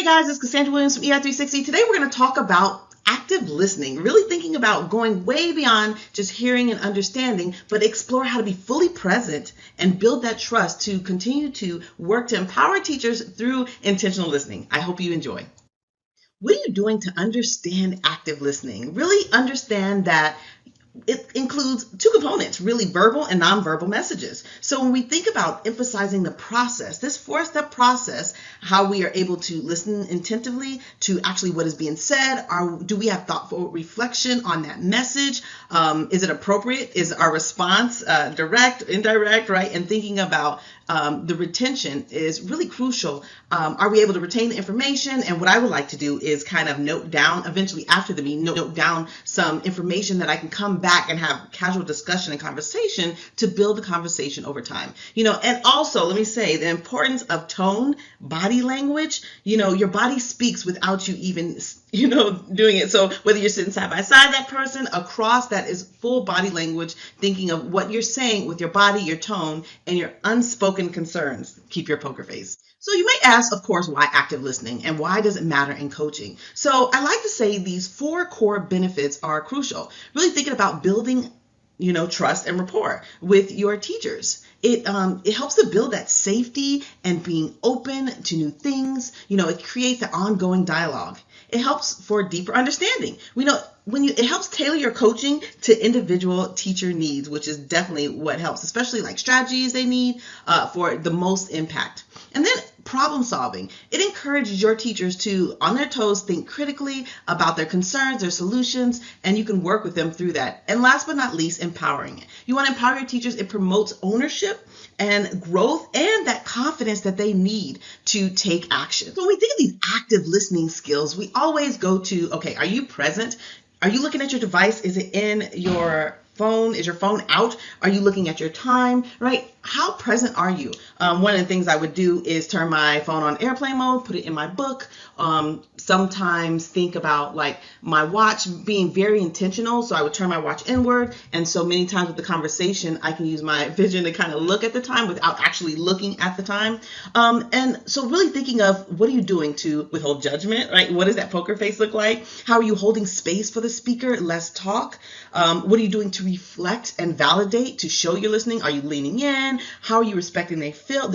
guys, it's Cassandra Williams from EI360. Today we're going to talk about active listening, really thinking about going way beyond just hearing and understanding, but explore how to be fully present and build that trust to continue to work to empower teachers through intentional listening. I hope you enjoy. What are you doing to understand active listening? Really understand that it includes two components, really verbal and nonverbal messages. So when we think about emphasizing the process, this four-step process, how we are able to listen attentively to actually what is being said, do we have thoughtful reflection on that message? Is it appropriate? Is our response direct, indirect, right? And thinking about the retention is really crucial. Are we able to retain the information? And what I would like to do is kind of note down, eventually after the meeting, note down some information that I can come back and have casual discussion and conversation to build the conversation over time. And also let me say the importance of tone, body language. Your body speaks without you even doing it. So whether you're sitting side by side that person, across, that is full body language, thinking of what you're saying with your body, your tone, and your unspoken concerns. Keep your poker face. So you may ask, of course, why active listening and why does it matter in coaching? So I like to say these four core benefits are crucial. Really thinking about building trust and rapport with your teachers. It helps to build that safety and being open to new things. It creates the ongoing dialogue. It helps for deeper understanding. It helps tailor your coaching to individual teacher needs, which is definitely what helps, especially like strategies they need for the most impact. And then problem solving. It encourages your teachers to, on their toes, think critically about their concerns, their solutions, and you can work with them through that. And last but not least, empowering it. You want to empower your teachers. It promotes ownership and growth and that confidence that they need to take action. So when we think of these active listening skills, we always go to, okay, are you present? Are you looking at your device? Is it in your phone? Is your phone out? Are you looking at your time, right? How present are you? One of the things I would do is turn my phone on airplane mode, put it in my book. Sometimes think about like my watch, being very intentional. So I would turn my watch inward. And so many times with the conversation, I can use my vision to kind of look at the time without actually looking at the time. And so really thinking of what are you doing to withhold judgment, right? What does that poker face look like? How are you holding space for the speaker? Less talk. What are you doing to reflect and validate, to show you're listening? Are you leaning in? How are you respecting their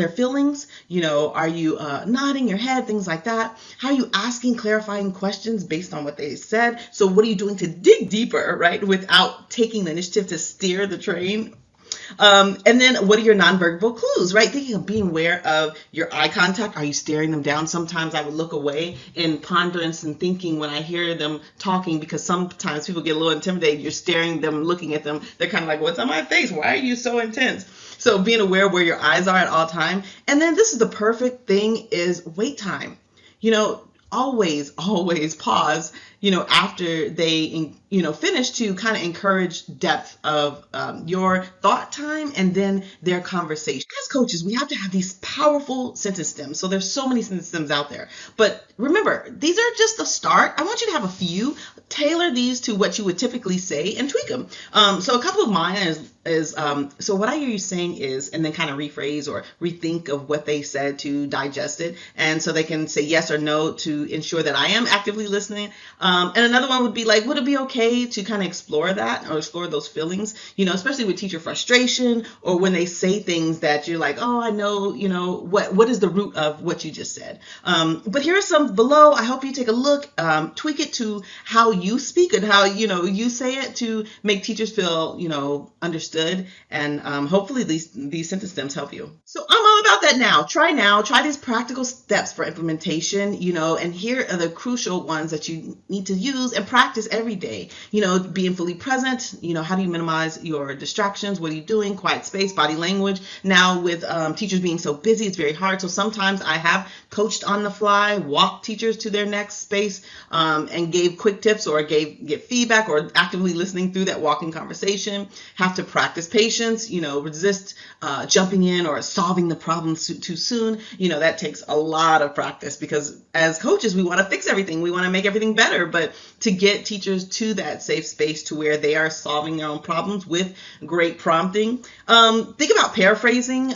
feelings? Are you nodding your head? Things like that. How are you asking clarifying questions based on what they said? So what are you doing to dig deeper, right? Without taking the initiative to steer the train. And then what are your nonverbal clues, right? Thinking of being aware of your eye contact. Are you staring them down? Sometimes I would look away in ponderance and thinking when I hear them talking, because sometimes people get a little intimidated. You're staring them, looking at them. They're kind of like, what's on my face? Why are you so intense? So being aware of where your eyes are at all time. And then this is the perfect thing is wait time. Always pause, after they, finish to kind of encourage depth of your thought time and then their conversation. As coaches, we have to have these powerful sentence stems. So there's so many sentence stems out there. But remember, these are just the start. I want you to have a few, tailor these to what you would typically say and tweak them. So a couple of mine is so what I hear you saying is, and then kind of rephrase or rethink of what they said to digest it. And so they can say yes or no to ensure that I am actively listening. And another one would be like, would it be okay to kind of explore that or explore those feelings, especially with teacher frustration or when they say things that you're like, oh, I know, what is the root of what you just said. But here are some below. I hope you take a look, tweak it to how you speak and how, you say it to make teachers feel, understood. And hopefully these sentence stems help you. So I'm all about that now. Try these practical steps for implementation, and here are the crucial ones that you need to use and practice every day. Being fully present, how do you minimize your distractions? What are you doing? Quiet space, body language. Now with teachers being so busy, it's very hard. So sometimes I have coached on the fly, walked teachers to their next space, and gave quick tips or get feedback or actively listening through that walking conversation. Have to practice patience, resist jumping in or solving the problem too soon. That takes a lot of practice because as coaches, we want to fix everything. We want to make everything better. But to get teachers to that safe space to where they are solving their own problems with great prompting. Think about paraphrasing.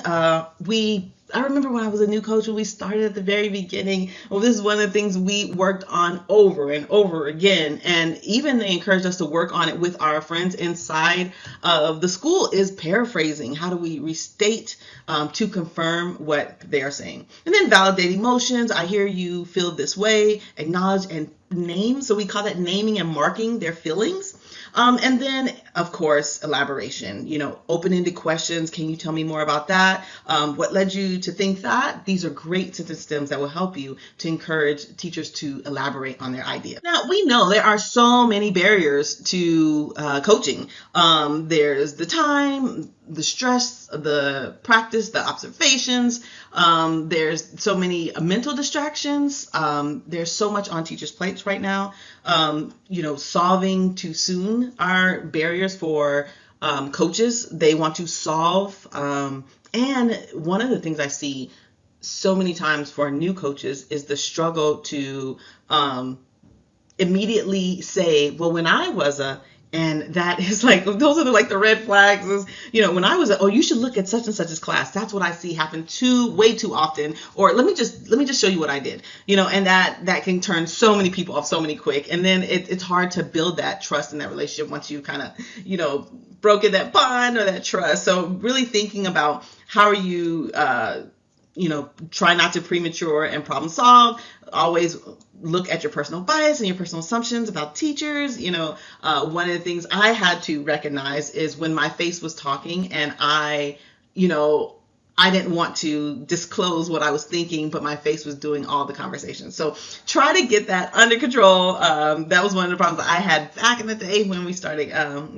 I remember when I was a new coach, when we started at the very beginning, well, this is one of the things we worked on over and over again. And even they encouraged us to work on it with our friends inside of the school, is paraphrasing. How do we restate to confirm what they are saying? And then validate emotions. I hear you feel this way. Acknowledge and name. So we call that naming and marking their feelings. And then, of course, elaboration, open-ended questions. Can you tell me more about that? What led you to think that? These are great sentence stems that will help you to encourage teachers to elaborate on their idea. Now, we know there are so many barriers to coaching. There's the time, the stress, the practice, the observations. There's so many mental distractions. There's so much on teachers' plates right now. Solving too soon are barriers for coaches. They want to solve. And one of the things I see so many times for new coaches is the struggle to immediately say, well, when I was and that is like, those are the red flags is, when I was you should look at such and such's class. That's what I see happen way too often. Or let me just show you what I did, and that can turn so many people off so many quick. And then it's hard to build that trust in that relationship once you kind of, broken that bond or that trust. So really thinking about how are you, try not to premature and problem solve. Always look at your personal bias and your personal assumptions about teachers. One of the things I had to recognize is when my face was talking and I didn't want to disclose what I was thinking, but my face was doing all the conversation. So try to get that under control. That was one of the problems I had back in the day when we started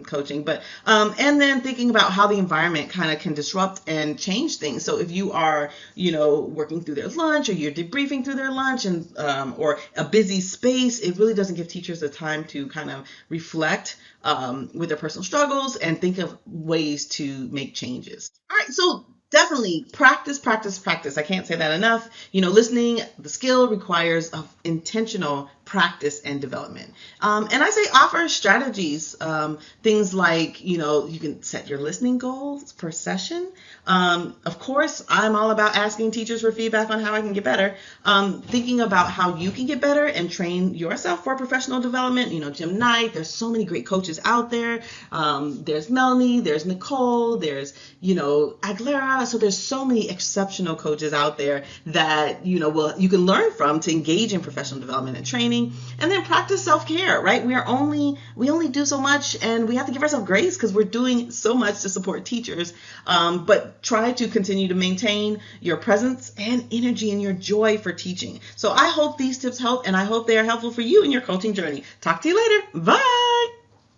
coaching. But and then thinking about how the environment kind of can disrupt and change things. So if you are, working through their lunch, or you're debriefing through their lunch, and or a busy space, it really doesn't give teachers the time to kind of reflect with their personal struggles and think of ways to make changes. All right, so definitely practice. I can't say that enough. Listening, the skill requires of intentional practice and development. And I say offer strategies, things like, you can set your listening goals per session. Of course, I'm all about asking teachers for feedback on how I can get better. Thinking about how you can get better and train yourself for professional development. Jim Knight, there's so many great coaches out there. There's Melanie, there's Nicole, there's, Aguilera. So there's so many exceptional coaches out there that, you can learn from to engage in professional development and training. And then practice self-care, right? We only do so much, and we have to give ourselves grace because we're doing so much to support teachers. But try to continue to maintain your presence and energy and your joy for teaching. So I hope these tips help, and I hope they are helpful for you in your coaching journey. Talk to you later. Bye.